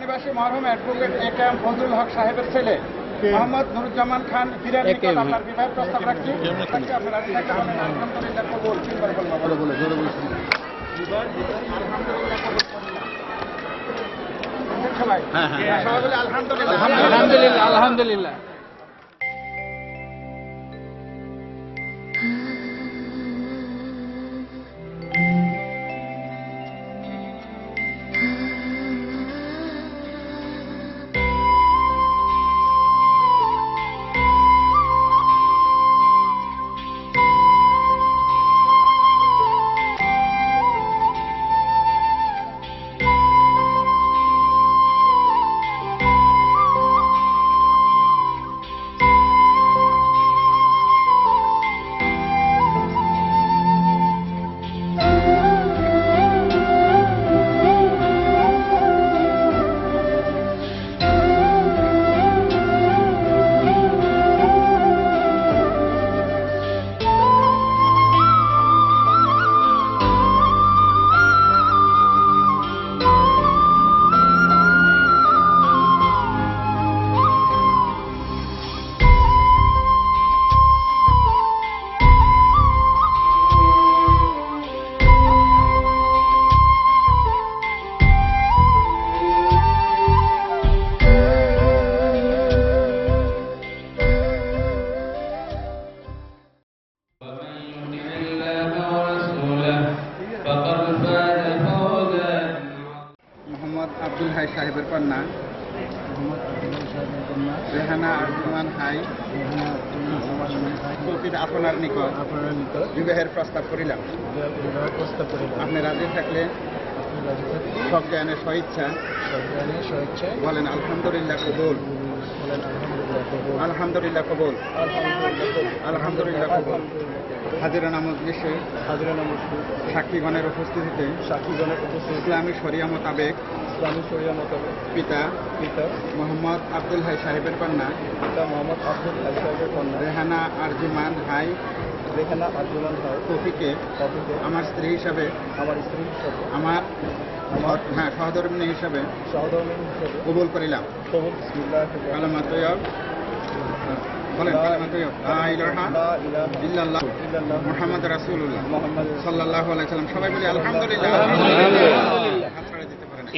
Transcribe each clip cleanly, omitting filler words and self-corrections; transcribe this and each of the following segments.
নিবাসী মরহুম advocate A K M. Fazlul হক সাহেবের ছেলে মোহাম্মদ নুরুজ্জামান খান হীরার নিকট আপনার বিবাহের প্রস্তাব রাখছি। আপনার রাজি থাকলে বলেন আলহামদুলিল্লাহ কবুল। তিনবার বলবো। আলহামদুলিল্লাহ কবুল করলাম। সবাই সবাই বলে আলহামদুলিল্লাহ। আলহামদুলিল্লাহ আলহামদুলিল্লাহ। মোহাম্মদ আব্দুল হাই সাহেবের কন্যা রেহানা আরজুমান হাই প্রকৃত আপনার নিকট বিবাহের প্রস্তাব করিলাম। আপনি রাজি থাকলে সজ্ঞানের স্বইচ্ছা বলেন আলহামদুলিল্লাহ কবুল। আলহামদুলিল্লাহ কবুল। আলহামদুলিল্লাহ কবুল। হাজিরা মজলিসে সাক্ষীগণের উপস্থিতিতে ইসলামী শরিয়া মোতাবেক পিতা মোহাম্মদ আব্দুল হাই সাহেবের কন্যা রেহানা আরজুমান হাই কফিকে আমার স্ত্রী হিসাবে আমার সহধর্মিনী হিসাবে কবুল করিলাম। কালেমা তৈয়ব বলেন। কালেমা তৈয়ব লা ইলাহা ইল্লাল্লাহ মুহাম্মদ রাসূলুল্লাহ সাল্লাল্লাহু আলাইহি ওয়াসাল্লাম। সবাই বলি আলহামদুলিল্লাহ।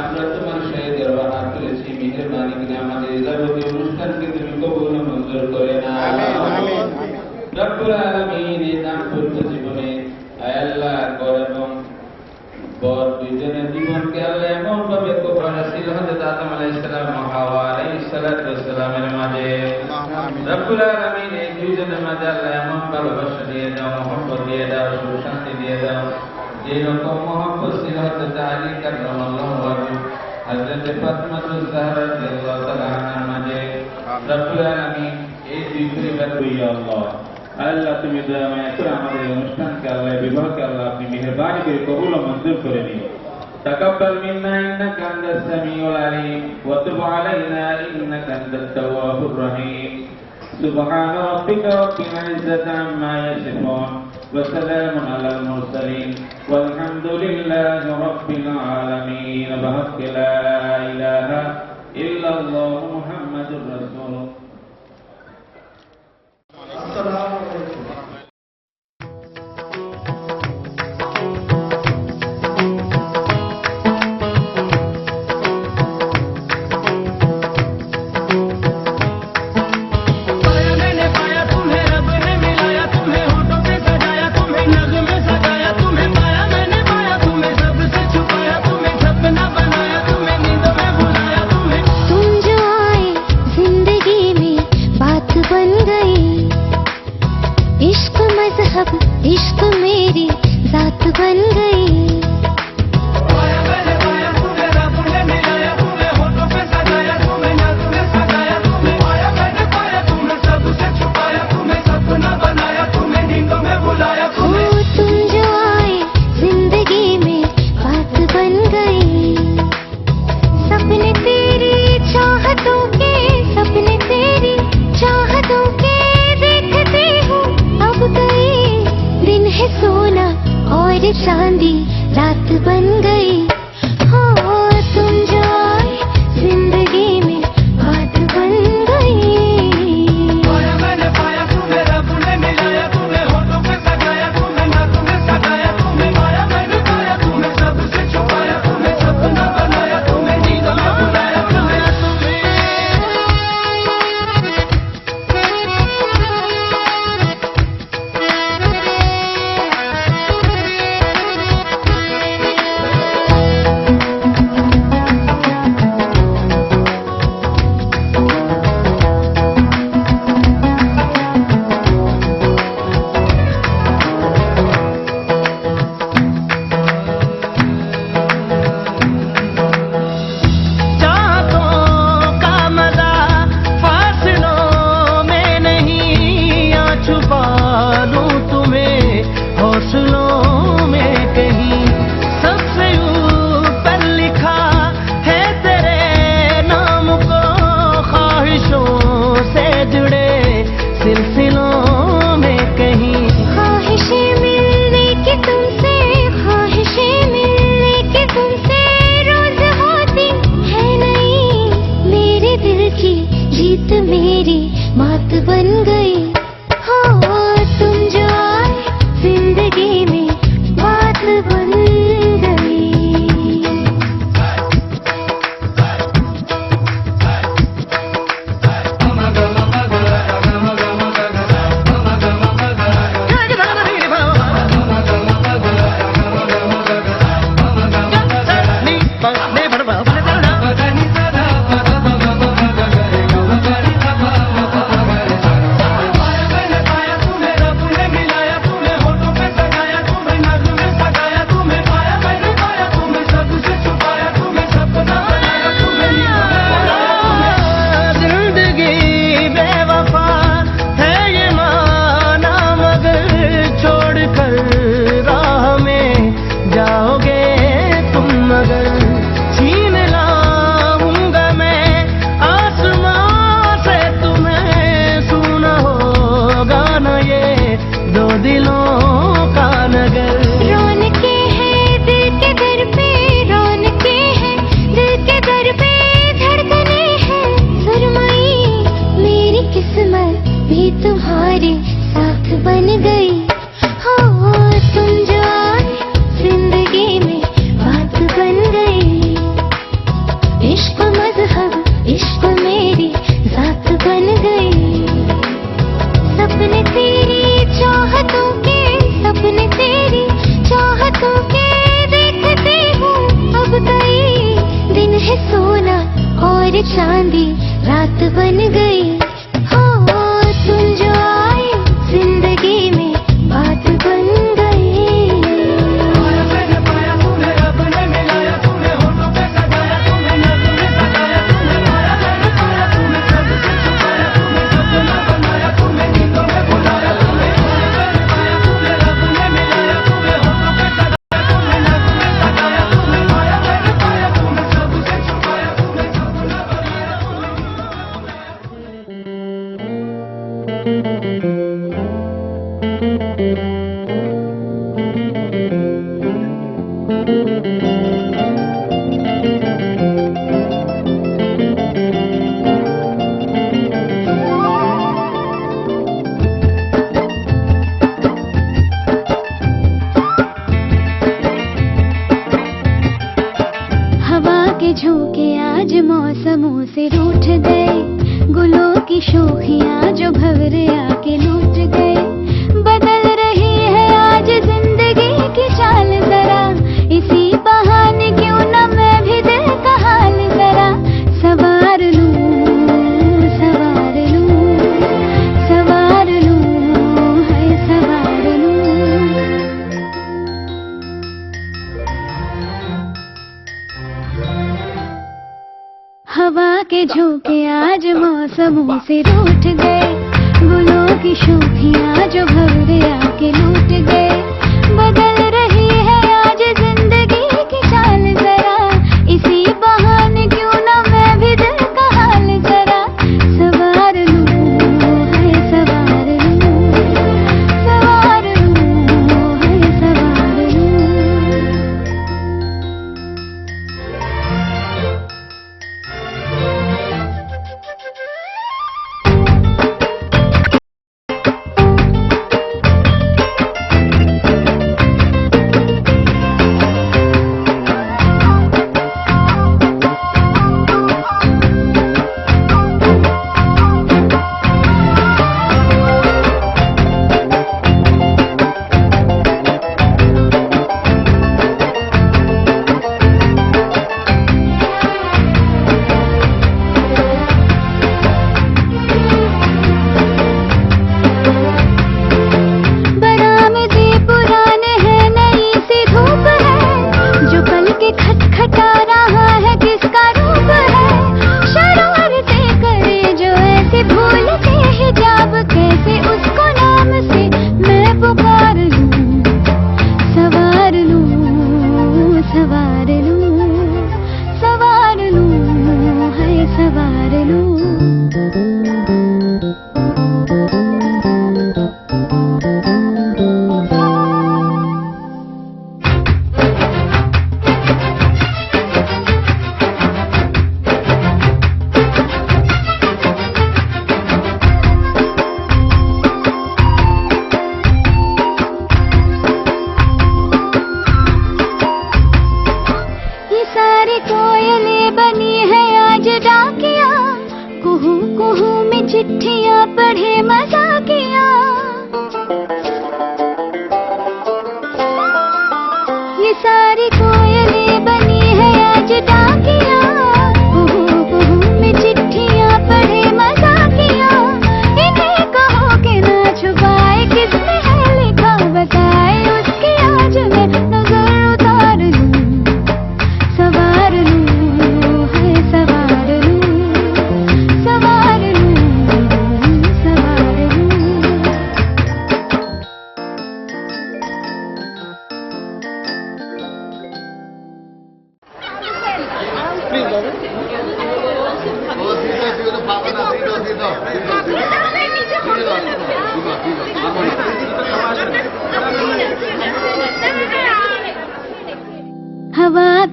আমরা তোমার শহীদের বাহার করেছি। মেহেরবানি করে আমাদের যাবতীয় অনুষ্ঠানকে তুমি কবুল ও মঞ্জুর করে নাও। রব্বুল আলামিন এই দাম্পত্য জীবনে আল্লাহ কর এবং বর দুইজনের জীবনকে আল্লাহ এমন ভাবে কবুল নসিব হযরত আদম আলাইহিস সালাম ও হাওয়া আলাইহিস সালামের মাঝে রব্বুল আলামিন এই দুইজনের মাঝে আল্লাহ এমন ভালোবাসা দিয়ে দাও, মহব্বত দিয়ে দাও, সুখ শান্তি দিয়ে দাও। যে রকম মহব্বত ছিল হযরত আলী কাররামাল্লাহু ওয়াজহু হযরত ফাতিমা যাহরা রাদিয়াল্লাহু তাআলা আনহার মাঝে রব্বুল আলামিন এই দুই পরিবার ইয়া আল্লাহ আল্লাহ তুমি দয়া মায়া করে আমাদের এই অনুষ্ঠানকে আল্লাহ বিবাহকে আল্লাহ আপনি মেহেরবানি করে কবুল ও মঞ্জুর করে নিন। তাকাব্বাল মিন্না ইন্নাকা আনতাস সামিউল আলিম ওয়া তুব আলাইনা ইন্নাকা আনতাত তাওয়াবুর রহিম। সুবহান রাব্বিকা রাব্বিল ইজ্জাতি আম্মা ইয়াসিফুন ওয়া সালামুন আলাল মুরসালিন ওয়ালহামদুলিল্লাহি রাব্বিল আলামিন। বিহাক্কি লা ইলাহা ইল্লাল্লাহ মুহাম্মাদুর রাসূলুল্লাহ। इश्क मेरी जात बन गई। तूने और चांदी रात बन गई। हो तुम जो आए जिंदगी में बात बन गई। मैंने पाया तुम्हें, रब ने मिलाया तुम्हें, होठों पे सजाया तुम्हें, नाकों में सजाया तुम्हें, माया मैंने पाया तुम्हें, सबसे छुपाया तुम्हें, सपना बनाया तुम्हें, नींदों में बुलाया तुम्हें। मेरी बात बन गई। हो तुम जो आए जिंदगी में बात बन गई। तुम्हारे साथ बन गई। हो तुम जो आए जिंदगी में बात बन गई। इश्क मजहब इश्क मेरी जात बन गई। सपने तेरी चाहतों के, सपने तेरी चाहतों के देखती हूँ। अब कई दिन है सोना और चांदी रात बन गई। तुम जो आए जिंदगी में बात बन गई। मैंने पाया तुम्हें, रब ने मिलाया तुम्हें, होठों पे सजाया तुम्हें, नाकों में सजाया तुम्हें, माया मैंने पाया तुम्हें, सबसे छुपाया तुम्हें, सपना बनाया तुम्हें, नींदों में बुलाया तुम्हें। मैंने पाया तुम्हें, रब ने मिलाया तुम्हें, होठों पे सजाया तुम्हें, नाकों में सजाया तुम्हें, माया मैंने पाया तुम्हें, सबसे छुपाया तुम्हें, सपना बनाया तुम्हें। हवा के झोंके आज मौसमों से रूठ गए। गुलों की शोखियाँ जो भंवरे आके लूट गए। बदल रही है आज जिंदगी की चाल जरा, इसी बहाने क्यों न मैं भी दिल का हाल जरा सवार लूं, सवार लूं, सवार लूं, है सवार लूं। हवा के झोंके आज मौसमों से रूठ गए। गुलों की शोखियाँ जो भंवरे आके लूट गए। बदल रही है आज जिंदगी की चाल जरा, इसी बहाने क्यों न मैं भी दिल का हाल जरा सवार लूं, है सवार लूं, सवार लूं, है सवार लूं।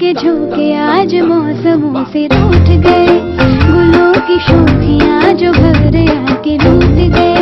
के झोंके आज मौसमों से रूठ गए, गुलों की शोखियाँ जो भवरे आके लूट गए।